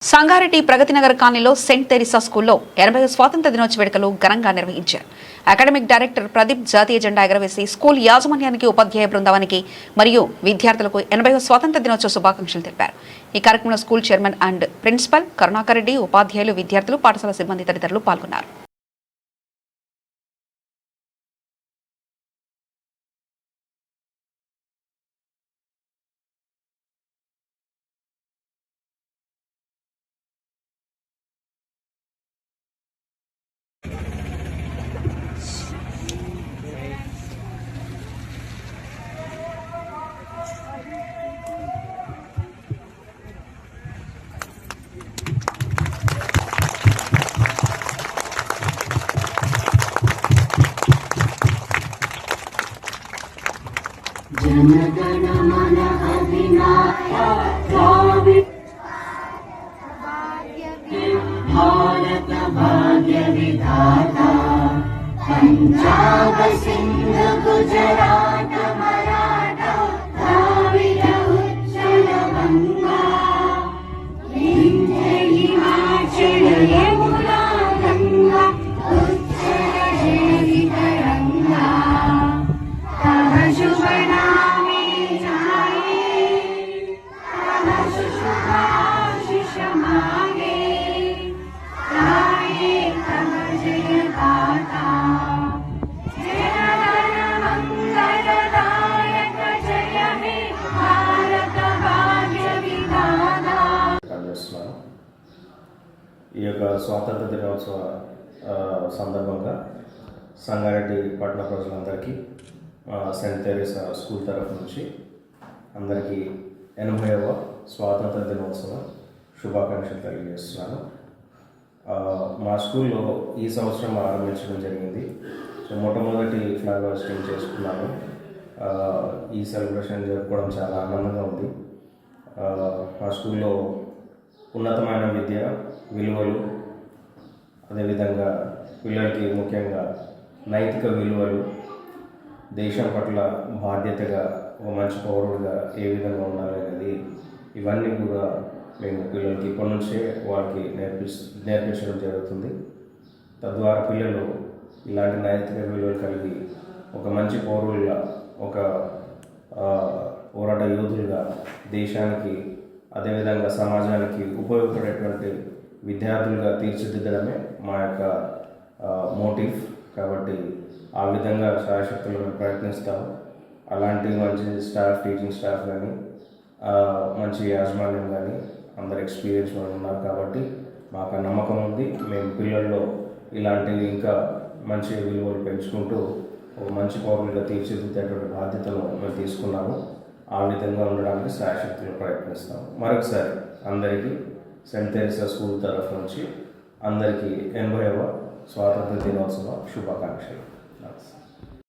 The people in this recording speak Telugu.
సంగారెడ్డి ప్రగతినగర్ కాలనీలో సెయింట్ తెరిసా స్కూల్లో 80వ స్వాతంత్ర దినోత్సవ వేడుకలు ఘనంగా నిర్వహించారు. అకాడమిక్ డైరెక్టర్ ప్రదీప్ జాతీయ జెండా ఎగరవేసి స్కూల్ యాజమాన్యానికి, ఉపాధ్యాయ బృందానికి మరియు విద్యార్థులకు 80వ స్వాతంత్ర దినోత్సవ శుభాకాంక్షలు తెలిపారు. ఈ కార్యక్రమంలో school chairman and principal Karunakar Reddy, ఉపాధ్యాయులు, విద్యార్థులు, పాఠశాల సిబ్బంది తదితరులు పాల్గొన్నారు. जनगण मन अधिनायक भारत भाग्य विधाता पंजाब सिंध गुजरात मराठा द्राविड उत्कल गंगा विंध्य हिमाचल यमुना गंगा उत्कल जयति तरंगा तव शुभ नामे जाए तव शुभाशिष मांगे गाए तव जय गाथा जय गण मंगलदायक जय हे भारत भाग्य विधाता. ఈ యొక్క స్వాతంత్ర దినోత్సవ సందర్భంగా సంగారెడ్డి పట్టణ ప్రజలందరికీ సెయింట్ తెరేసా స్కూల్ తరఫు నుంచి అందరికీ 80వ స్వాతంత్ర దినోత్సవ శుభాకాంక్షలు తెలియజేస్తున్నాను. మా స్కూల్లో ఈ సంవత్సరం ఆరంభించడం జరిగింది. సో మొట్టమొదటి ఫ్లాగ్ హాస్టింగ్ చేసుకున్నాను. ఈ సెలబ్రేషన్ జరుపుకోవడం చాలా ఆనందంగా ఉంది. మా స్కూల్లో ఉన్నతమైన విద్య, విలువలు, అదేవిధంగా పిల్లలకి ముఖ్యంగా నైతిక విలువలు, దేశం పట్ల బాధ్యతగా ఒక మంచి పౌరుడిగా ఏ విధంగా ఉండాలనేది ఇవన్నీ కూడా మేము పిల్లలకి ఇప్పటి నుంచే వాళ్ళకి నేర్పించడం జరుగుతుంది. తద్వారా పిల్లలు ఇలాంటి నైతిక విలువలు కలిగి ఒక మంచి పౌరులుగా, ఒక పోరాట యోధులుగా దేశానికి, అదేవిధంగా సమాజానికి ఉపయోగపడేటువంటి విద్యార్థులుగా తీర్చిదిద్దడమే మా యొక్క మోటివ్. కాబట్టి ఆ విధంగా శాయశక్తులను ప్రయత్నిస్తాము. అలాంటి మంచి స్టాఫ్, టీచింగ్ స్టాఫ్ కానీ, మంచి యాజమాన్యం కానీ అందరు ఎక్స్పీరియన్స్ ఉన్నారు. కాబట్టి మాకు నమ్మకం ఉంది. మేము పిల్లల్లో ఇలాంటివి ఇంకా మంచి విలువలు పెంచుకుంటూ ఒక మంచి పౌరులుగా తీర్చిదిద్దేటువంటి బాధ్యతను మేము తీసుకున్నాము. ఆ విధంగా ఉండడానికి శాయశక్తులు ప్రయత్నిస్తాము. మరొకసారి అందరికీ సెయింట్ తెరేసా స్కూల్ తరఫు నుంచి అందరికీ 80వ స్వాతంత్ర దినోత్సవ శుభాకాంక్షలు.